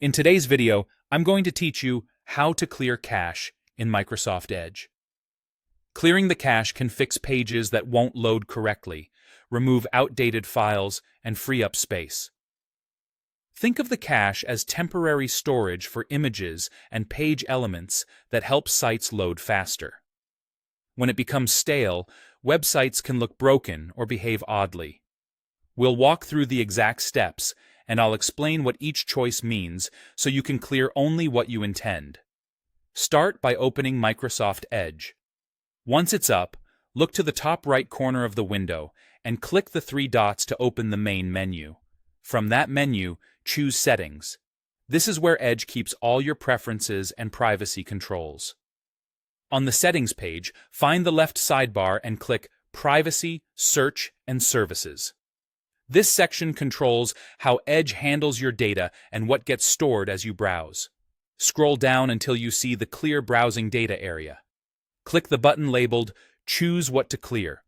In today's video, I'm going to teach you how to clear cache in Microsoft Edge. Clearing the cache can fix pages that won't load correctly, remove outdated files, and free up space. Think of the cache as temporary storage for images and page elements that help sites load faster. When it becomes stale, websites can look broken or behave oddly. We'll walk through the exact steps, and I'll explain what each choice means so you can clear only what you intend. Start by opening Microsoft Edge. Once it's up, look to the top right corner of the window and click the three dots to open the main menu. From that menu, choose Settings. This is where Edge keeps all your preferences and privacy controls. On the Settings page, find the left sidebar and click Privacy, Search, and Services. This section controls how Edge handles your data and what gets stored as you browse. Scroll down until you see the Clear Browsing Data area. Click the button labeled Choose What to Clear.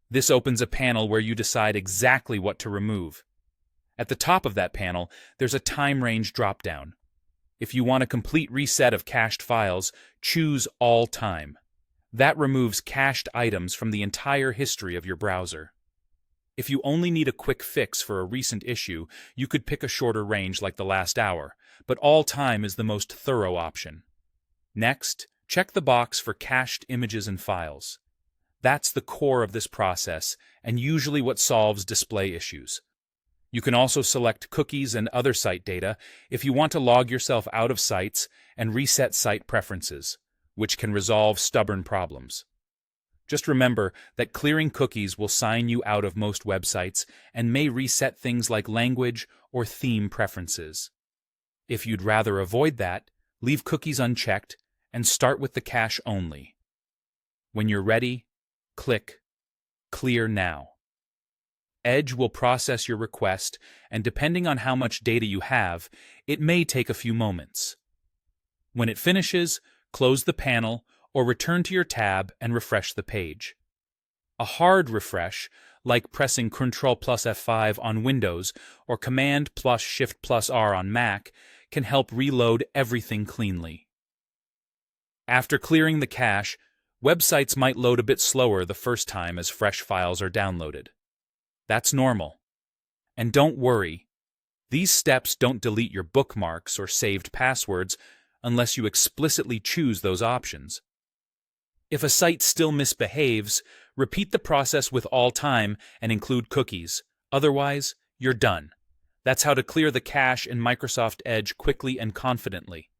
This opens a panel where you decide exactly what to remove. At the top of that panel, there's a time range dropdown. If you want a complete reset of cached files, choose All Time. That removes cached items from the entire history of your browser. If you only need a quick fix for a recent issue, you could pick a shorter range like the last hour, but All Time is the most thorough option. Next, check the box for cached images and files. That's the core of this process and usually what solves display issues. You can also select cookies and other site data if you want to log yourself out of sites and reset site preferences, which can resolve stubborn problems. Just remember that clearing cookies will sign you out of most websites and may reset things like language or theme preferences. If you'd rather avoid that, leave cookies unchecked and start with the cache only. When you're ready, click Clear Now. Edge will process your request, and depending on how much data you have, it may take a few moments. When it finishes, close the panel or return to your tab and refresh the page. A hard refresh, like pressing Ctrl plus F5 on Windows or Command plus Shift plus R on Mac, can help reload everything cleanly. After clearing the cache, websites might load a bit slower the first time as fresh files are downloaded. That's normal. And don't worry, these steps don't delete your bookmarks or saved passwords unless you explicitly choose those options. If a site still misbehaves, repeat the process with All Time and include cookies. Otherwise, you're done. That's how to clear the cache in Microsoft Edge quickly and confidently.